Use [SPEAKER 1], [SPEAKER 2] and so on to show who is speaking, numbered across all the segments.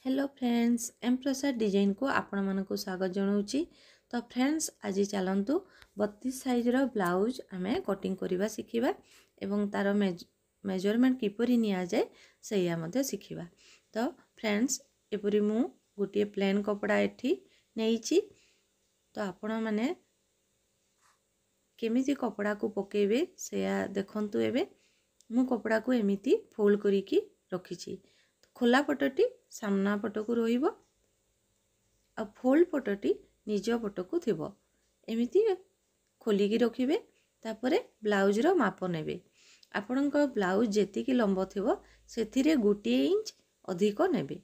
[SPEAKER 1] Hello friends M प्रसाद design को आपण मानक स्वागत जनाऊँगी। तो फ्रेंड्स आज चलतु 32 साइज रो ब्लाउज आमे कटिंग करवा शिखा एवं तार मेजरमेंट किपरि निया जाए सैया मध्य शिखा। तो फ्रेंड्स एपरी मु गोटे प्लेन कपड़ा एठी नेइछि। तो आपण माने केमिति कपड़ा को पकेबे सैया देखंतु। एबे मु कपड़ा को एमिति फोल्ड करिकी रखिछि। खोला पटटी सामना पटकू रहिबो आ फोल्ड पटटी निज पटकू थिबो। एमिति खोलिकी रखिबे। तापरे ब्लाउज रो माप नेबे। आपणक ब्लाउज जेतिकी लंब थिबो सेथिरे 1 इंच अधिक नेबे,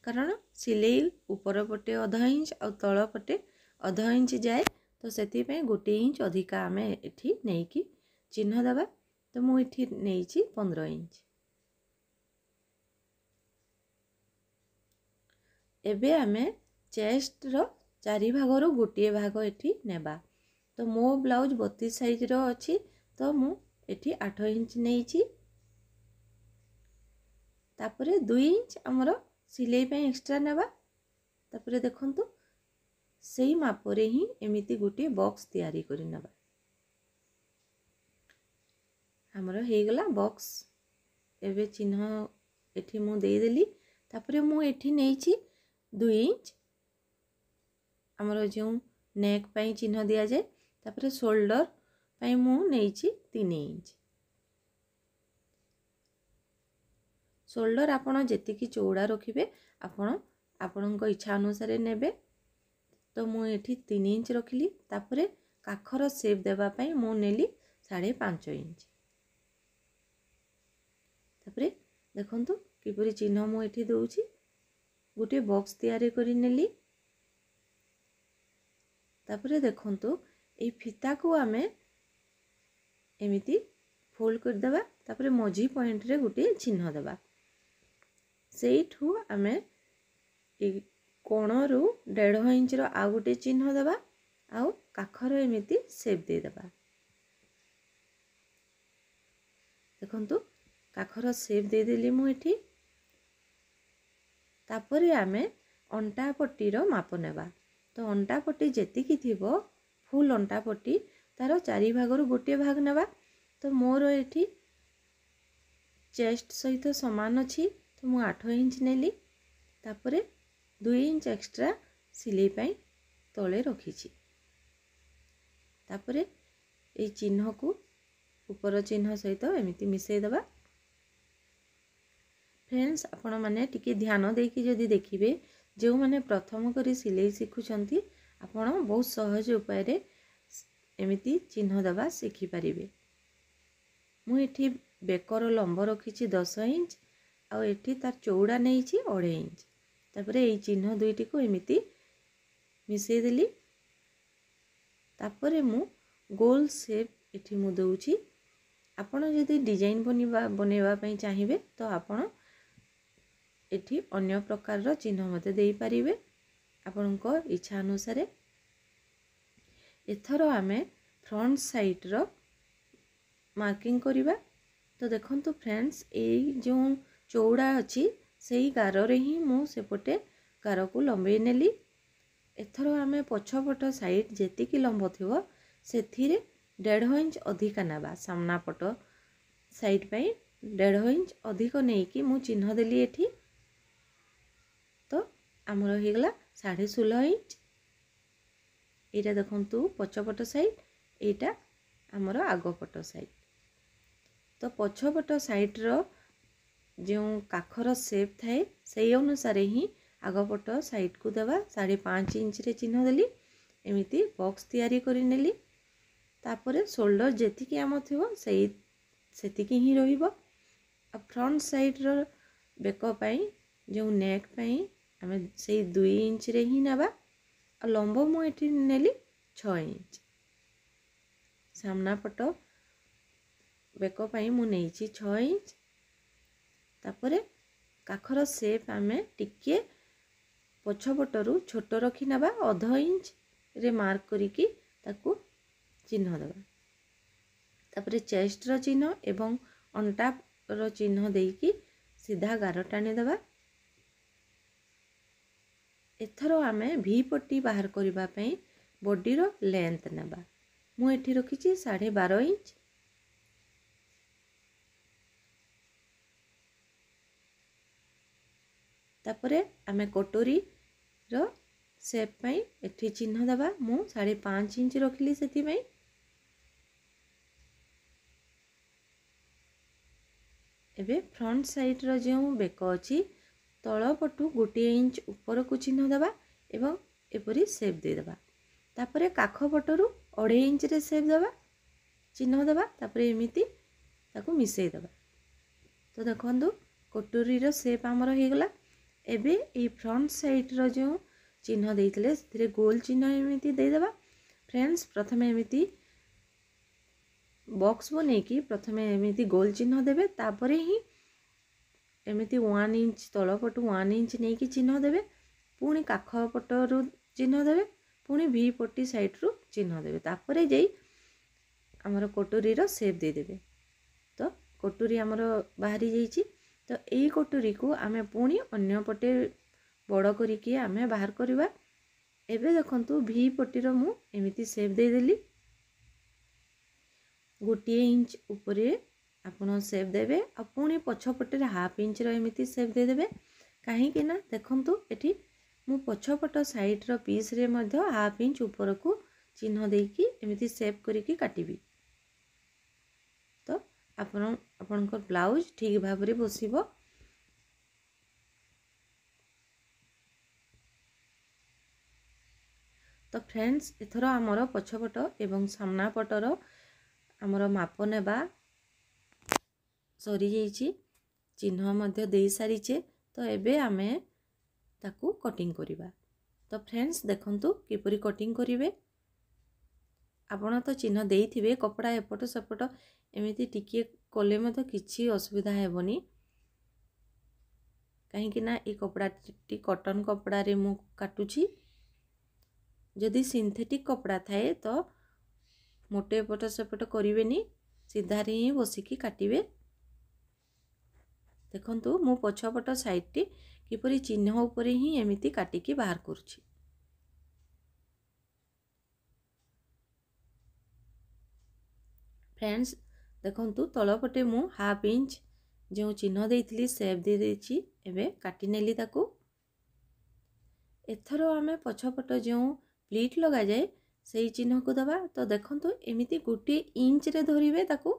[SPEAKER 1] कारण सिलेई ऊपर पटे आधा इंच आ तळ पटे आधा इंच जाए। तो सेति पे 1 इंच अधिक आमे एठी नेकी चिन्ह देबा। तो मु एठी नेइछि 15 इंच। एबे आमे चेस्ट रो 4 भाग रो गोटे भाग एठी नेबा। तो मो ब्लाउज 32 साइज रो अछि। तो मु एठी 8 इंच नेइछि। तापरे 2 इंच हमरो सिलाई पे एक्स्ट्रा नेबा। तापरे देखंतु सेही मापरे ही एमिति गोटे बॉक्स तयारी करि नेबा। हमरो हे गला बॉक्स। एबे चिन्ह एठी मु देई देली। तापरे मु एठी नेइछि 2 इंच हमरो जो नेक पई चिन्ह दिया जाए। तापरे शोल्डर पई मु नेइछि 3 इंच। शोल्डर आपण जेतिकी चौड़ा रखिबे आपणक इच्छा अनुसार नेबे। तो मु एठी 3 इंच रखिली। तापरे काखर शेप देबा पई मु नेली 5.5 इंच। तापरे देखंतु किपरि चिन्ह मु एठी दउछि। गोटे बॉक्स तैयारी करि नेली। तापरे देखंतु ए फिता को आमे एमिति फोल्ड कर देबा। तापरे मझी पॉइंट रे गोटे चिन्ह देबा। सेइठु आमे ए कोणरू 1.5 इंच रो आ गोटे चिन्ह देबा। आउ काखर एमिति शेप दे देबा। देखंतु काखर शेप दे देली मु एठी। तापरे आमे अंटा पट्टी रो माप नेबा। तो अंटा पट्टी जेतिकी थिबो फुल अंटा पट्टी तार 4 भाग रो गोटे भाग नेबा। तो मोर एठी चेस्ट सहित समान अछि। तो मु 8 इंच नेली। तापरे 2 इंच एक्स्ट्रा सिलाई पई तळे रखिछि। तापरे ए चिन्ह को ऊपर चिन्ह सहित एमिति मिसै देबा। फ्रेंड्स आपण माने टिके ध्यान देकी जदि देखिबे, जो माने प्रथम करी सिलाई शिखुछंती आपण बहुत सहज उपाय रे एमिति चिन्ह देबा शिखि परिबे। मु एठी बेकर लंब रखिछि 10 इंच आ एठी तार चौड़ा नेइछि 2.5 इंच। तापरे ए चिन्ह दुईटी को एमिति मिसै देली। तापरे मु गोल शेप एठी मु दउछि। आपण जदि डिजाइन बनेबा पई चाहिबे तो आपण एठी अन्य प्रकार रो चिन्ह मते देई परिबे आपनको इच्छा अनुसार। एथरो आमे फ्रंट साइड रो मार्किंग करिबा। तो देखंतु फ्रेंड्स ए जो चौड़ा अछि सेही गार रे ही मु सेपटे गार को लंबे नेली। एथरो आमे पछपट साइड जेतिकी लंब थिवो सेथिरे 1.5 इंच अधिक नेबा। सामना पट साइड पई 1.5 इंच अधिक नेकी मु चिन्ह देली एठी। तो हमरो हे गला 16.5 इंच। एटा देखंतु पछपट साइड, एटा हमरो आगपट साइड। तो पछपट साइड रो जो काखर शेप थाए सेही अनुसार ही आगपट साइड को देबा। 5.5 इंच रे चिन्ह देली। एमिति बॉक्स तैयारी करि नेली। तापरे शोल्डर जेतिकी आम थिवो सेतिकी ही रहिबो। आ फ्रंट साइड रो बेक पई जो नेक पई आमे सेही 2 इंच रे ही नेबा। आ लंब मु एठी नेली 6 इंच। सामना पट बेक पई मु नेइछि 6 इंच। तापरे काखर शेप आमे टिके पछपटरू छोट रखि नेबा। 1/2 इंच रे मार्क करिकी ताकू चिन्ह देबा। तापरे चेस्ट रो चिन्ह एवं अंटा रो चिन्ह देकी सीधा गार टाणी देबा। एथर आमे भी पट्टी बाहर करबा पई बॉडीर लेंथ नेबा। मु एठी रखिछि 12.5 इंच। तापरे आमे कटोरी रो शेप पई एठी चिन्ह देबा। मु 5.5 इंच रखिली सेति पई। एबे फ्रंट साइड रो जे बेक अछि तळ पटु 1 इंच ऊपर को चिन्ह देबा एवं एपरी शेप दे देबा। तापरे काख पटरु 2.5 इंच रे शेप देबा, चिन्ह देबा। तापरे एमिति ताकू मिसई देबा। तो देखंदु कटोरी रो शेप हमर हे गला। एबे ए फ्रंट साइड रो जो चिन्ह देइतले सेथिरे गोल चिन्ह एमिति दे देबा। फ्रेंड्स प्रथमे एमिति बॉक्स बने कि प्रथमे एमिति गोल चिन्ह देबे, तापरे ही एमिति 1 इंच तळ पटु 1 इंच नै कि चिन्ह देबे, पुणी काख पटरु चिन्ह देबे, पुणी भी पट्टी साइड रु चिन्ह देबे। तापरे जेई हमर कटोरी रो शेप दे देबे। तो कटोरी हमर बाहरी जाईची। तो एई कटोरी को आमे पुणी अन्य पटे बड़ करी कि आमे बाहर करबा। एबे देखंतु भी पट्टी रो मु एमिति शेप दे देली। 1 इंच ऊपर आपण शेप देबे आ पुणी पछपटे 1/2 इंच रो एमिति शेप दे देबे। काहे कि ना देखंतु एठी मु पछपट साइड रो पीस रे मध्ये 1/2 इंच ऊपर को चिन्ह देई कि एमिति शेप करी कि काटिबी। तो आपनकर ब्लाउज ठीक भाबरे बसिबो। तो फ्रेंड्स एथरो हमर पछपट एवं सामना पटर हमर माप नेबा सरी जाईची। चिन्ह मध्ये देई सारीचे। तो एबे आमे ताकू कटिंग करिबा। तो फ्रेंड्स देखंतु किपरि कटिंग करिवे। आपण तो चिन्ह देइथिबे, कपड़ा एपट सेपट एमिति टिके कोले मध्ये किछि असुविधा हेबनी। काहे कि ना ए कपड़ा टी कॉटन कपड़ा रे मु काटुची। जदि सिंथेटिक कपड़ा थाए तो मोटे एपट सेपट करिवेनी, सीधा रे ही बसिकी काटिबे। देखंतु मु पछपट साइड टी किपरि चिन्ह ऊपर ही एमिति काटिकी बाहर करूची। फ्रेंड्स देखंतु तळपटे मु 1/2 इंच जो चिन्ह देइथिली शेप दे देछि। एबे काटी नेली ताकू। एथरो आमे पछपट जो प्लीट लगा जाए सेही चिन्ह को दबा। तो देखंतु एमिति 1 इंच रे धरिबे ताकू।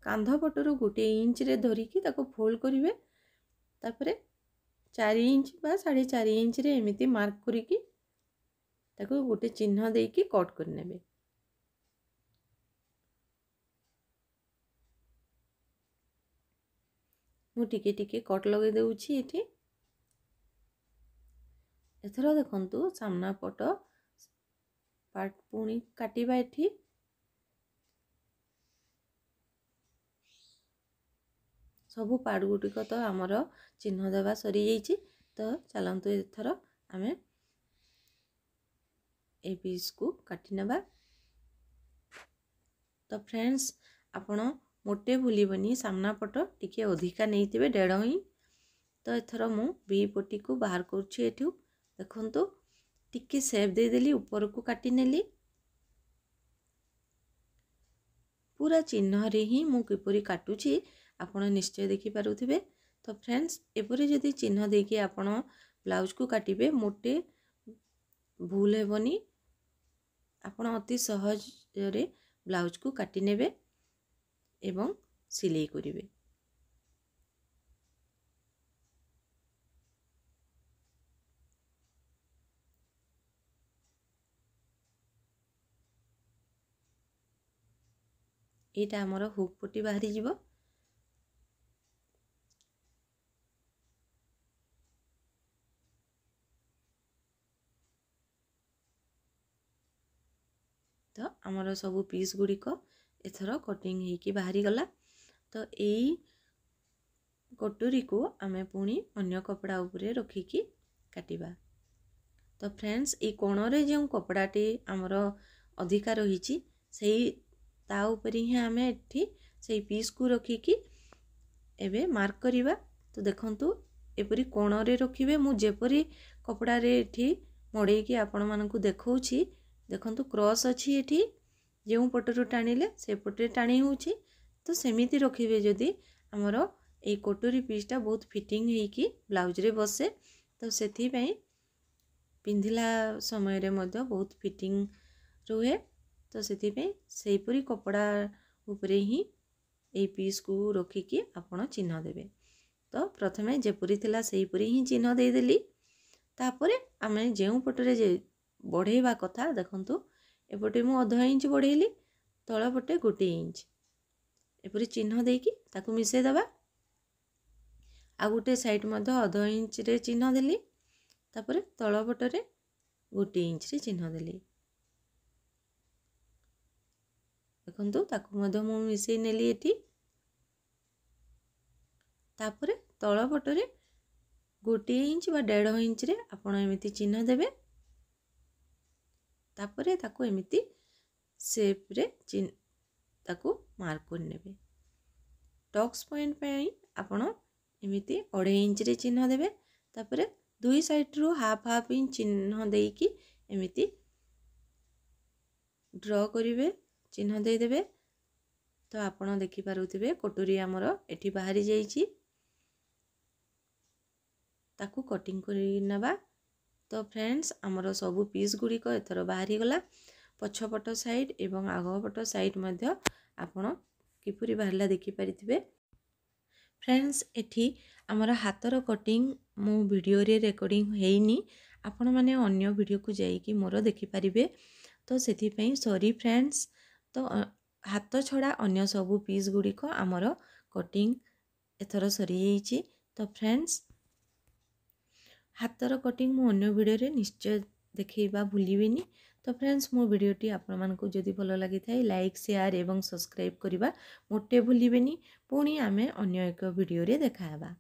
[SPEAKER 1] कांध पटरु 1 इंच रे धरिकी ताकू फोल्ड करिवे। तापरे 4 इंच बा 4.5 इंच रे एमिति मार्क करिकी ताकू गोटे चिन्ह देइकी कट कर नेबे। मु टिके टिके कट लगे देउछि एठी। एथरो देखंतु सामना पट पार्ट पुणी काटिबा एठी। सबु पार्ट गुटिक तो हमर चिन्ह देबा सरी जाईची। तो चलंतु एथरो आमे ए पीस को काटी नेबा। तो फ्रेंड्स आपण मोटे भूलिबनी, सामना पट टिके अधिका नैतिबे 1.5 इंच। तो एथरो मु बी पट्टी को बाहर करूछि। एठू देखंतु टिके शेप दे देली, ऊपर को काटी नेली। पूरा चिन्ह रे ही मु किपरि काटुछि आपण निश्चय देखि पारुथिबे। तो फ्रेंड्स एपरि जदि चिन्ह देकी आपण ब्लाउज को काटिबे मोटे भूल हेबनी। आपण अति सहज रे ब्लाउज को काटी नेबे एवं सिलाई करिवे। एटा हमर हुक पट्टी बाहरी जीवो। तो हमर सब पीस गुड़िक एथर कटिंग होगी बाहरी गला। तो यही कटोरी को आमे पुणी अन्य कपड़ा उपरे रखिकी काटिबा। तो फ्रेंड्स ये कोणरे जो कपड़ाटी आमर अधिका रही सही ता ऊपर ही आमे एठी से पीस को रखिकी एबे मार्क करिबा। तो देखंतु एपरी कोण रे रखिबे। मु जेपरी कपड़ा रे एठी मड़े कि आपण मानकु देखौछि देखंतु क्रॉस अछि एठी जेउ पटरु टाणिले से पटे टाणी होछि तो सेमिति रखिबे जदि हमर ए कोटोरी पीसटा बहुत फिटिंग हेकी ब्लाउज रे बसे तो सेथि पई पिंधिला समय रे मध्य बहुत फिटिंग रुहे तो सेथि पई सेहीपरी कपड़ा उपरे ही ए पीस को रखिकी आपण चिन्ह देबे। तो प्रथमे जेपरी थिला सेहीपरी ही चिन्ह दे देली तापरे आमे जेउ पटरे जे बढ़ेबा कथा देखंतु एपटे मु आधा इंच बढ़ेली तळ पटे 1 इंच एपरी चिन्ह देकी ताकू मिसे दबा। आ गोटे साइड मध्य आधा इंच रे चिन्ह देली तापरे तळ पटरे 1 इंच रे चिन्ह देली देखंतु ताकू मध्य मु मिसे नेली एठी तापरे तळ पटरे 1 इंच बा 1.5 इंच रे आपण एमिति चिन्ह देबे तापरे ताकू एमिति शेप रे ताकू मार्क कर नेबे। टक्स पॉइंट पे आपण एमिति 2.5 इंच रे चिन्ह देबे तापरे दुई साइड रो हाफ इंच चिन्ह देकी एमिति ड्रॉ करिवे चिन्ह दे देबे। तो आपण देखि पारुथिबे कोटोरी हमर एठी बाहरी जाईची ताकू कटिंग करि नबा। तो फ्रेंड्स हमर सब पीस गुडी को एथर बाहरी गला पछपट साइड एवं आगपट साइड मध्य आपण किपुरी बाहरला देखि परिथिबे। फ्रेंड्स एठी हमर हातर कटिंग मो वीडियो रे रिकॉर्डिंग हेइनी आपण माने अन्य वीडियो को जाई कि मोर देखि परिबे तो सेथि पई सॉरी फ्रेंड्स। तो हाथ छड़ा अन्य सब पीस गुडी को हमर कटिंग एथर सरी जाईची। तो फ्रेंड्स हाथर कटिंग मो अन्य वीडियो रे निश्चय देखैबा भूलिबिनी। तो फ्रेंड्स मो वीडियोटी आपण मानकु जदि भलो लागि थाई लाइक शेयर एवं सब्सक्राइब करिबा मोटे भूलिबेनी। पुणी आमे अन्य एक वीडियो रे देखाबा।